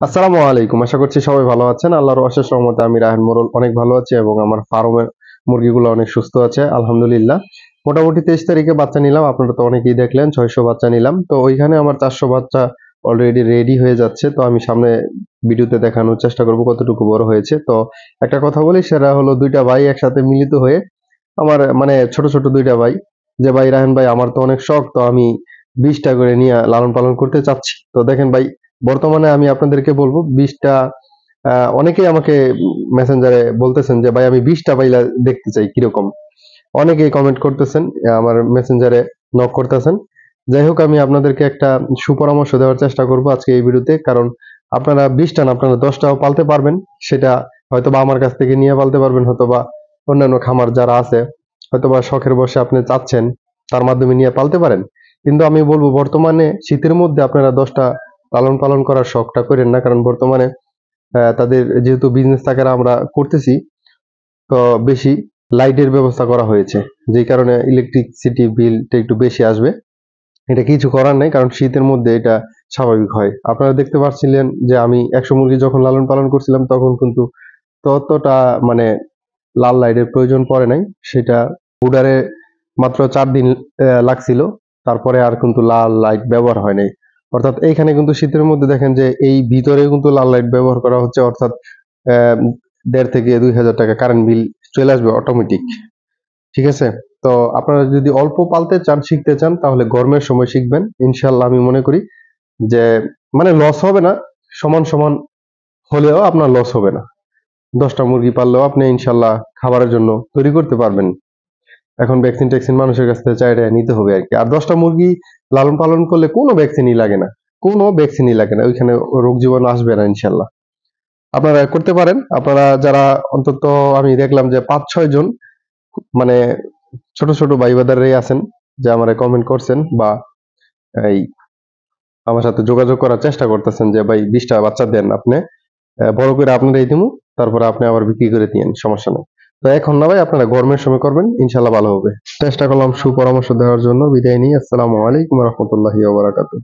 আসসালামু আলাইকুম। আশা করছি সবাই ভালো আছেন। আল্লাহর অশেষ রহমতে আমি রায়হান মোড়ল অনেক ভালো আছি এবং আমার ফার্মের মুরগিগুলো অনেক সুস্থ আছে আলহামদুলিল্লাহ। মোটামুটি 23 তারিখে বাচ্চা নিলাম। আপনারা তো অনেকেই দেখলেন 600 বাচ্চা নিলাম। তো ওইখানে আমার 400 বাচ্চা অলরেডি রেডি হয়ে যাচ্ছে। তো আমি সামনে ভিডিওতে দেখানোর চেষ্টা করব কতটুকু বড় হয়েছে। তো একটা কথা বলি, সেটা হলো 2টা ভাই একসাথে মিলিত হয়ে আমার মানে ছোট, ছোট 2টা ভাই, যে ভাই রায়হান ভাই আমার তো অনেক শখ, তো আমি 20টা করে নিয়ে লালন পালন করতে চাচ্ছি। তো দেখেন ভাই, বর্তমানে আমি আপনাদেরকে বলবো 20টা, অনেকেই আমাকে মেসেঞ্জারে বলতেছেন যে ভাই আমি 20টা পাইলা দেখতে চাই কিরকম। অনেকেই কমেন্ট করতেছেন, আমার মেসেঞ্জারে নক করতেছেন। যাই হোক, আমি আপনাদেরকে একটা সুপরামর্শ দেওয়ার চেষ্টা করব আজকে এই ভিডিওতে। কারণ আপনারা 20টা না, আপনারা 10টাও পালতে পারবেন। সেটা হয়তোবা আমার কাছ থেকে নিয়ে পালতে পারবেন, হয়তোবা অন্যান্য খামার যারা আছে, হয়তোবা শখের বশে আপনি চাচ্ছেন তার মাধ্যমে নিয়ে পালতে পারেন। কিন্তু আমি বলবো বর্তমানে শীতের মধ্যে আপনারা 10টা লালন পালন করার শখটা করেন না। কারণ বর্তমানে তাদের যেহেতু বিজনেস টাকার আমরা করতেছি, তো বেশি লাইটের ব্যবস্থা করা হয়েছে, যেই কারণে ইলেকট্রিসিটি বিলটা একটু বেশি আসবে। এটা কিছু করার নাই, কারণ শীতের মধ্যে এটা স্বাভাবিক হয়। আপনারা দেখতে পাচ্ছিলেন যে আমি 100 মুরগি যখন লালন পালন করছিলাম তখন কিন্তু ততটা মানে লাল লাইটের প্রয়োজন পড়ে নাই। সেটা বুডারে মাত্র 4 দিন লাগছিল, তারপরে আর কিন্তু লাল লাইট ব্যবহার হয় নাই। অর্থাৎ এইখানে কিন্তু শীতের মধ্যে দেখেন যে এই ভিতরে কিন্তু লাল লাইট ব্যবহার করা হচ্ছে, অর্থাৎ 1500 থেকে 2000 টাকা কারেন্ট বিল চলে আসবে অটোমেটিক। ঠিক আছে? তো আপনারা যদি অল্প পালতে চান, শিখতে চান, তাহলে গরমের সময় শিখবেন। ইনশাল্লাহ আমি মনে করি যে মানে লস হবে না, সমান সমান হলেও আপনার লস হবে না। 10টা মুরগি পাললেও আপনি ইনশাল্লাহ খাবারের জন্য তৈরি করতে পারবেন। এখন ভ্যাকসিন ট্যাকসিন মানুষের কাছ থেকে চাইটা নিতে হবে আর কি। আর 10টা মুরগি লালন পালন করলে কোনো ভ্যাকসিনই লাগে না, কোনো ভ্যাকসিনই লাগে না, ওইখানে রোগ জীবাণু আসবে না ইনশাল্লাহ। আপনারা করতে পারেন। আপনারা যারা অন্তত, আমি দেখলাম যে 5-6 জন মানে ছোট ছোট ভাই বাদাররাই আছেন যে আমারে কমেন্ট করছেন বা এই আমার সাথে যোগাযোগ করার চেষ্টা করতেছেন যে ভাই 20টা বাচ্চা দেন আপনি, বড় করে আপনারাই দিমু, তারপরে আপনি আবার বিক্রি করে দিয়েন, সমস্যা নেই। তো এখন না ভাই, আপনারা গরমের সময় করবেন, ইনশাল্লাহ ভালো হবে। চেষ্টা করলাম সুপরামর্শ দেওয়ার জন্য। বিদায় নিই। আসসালামু আলাইকুম রহমতুল্লাহি ওয়া বারাকাতুহু।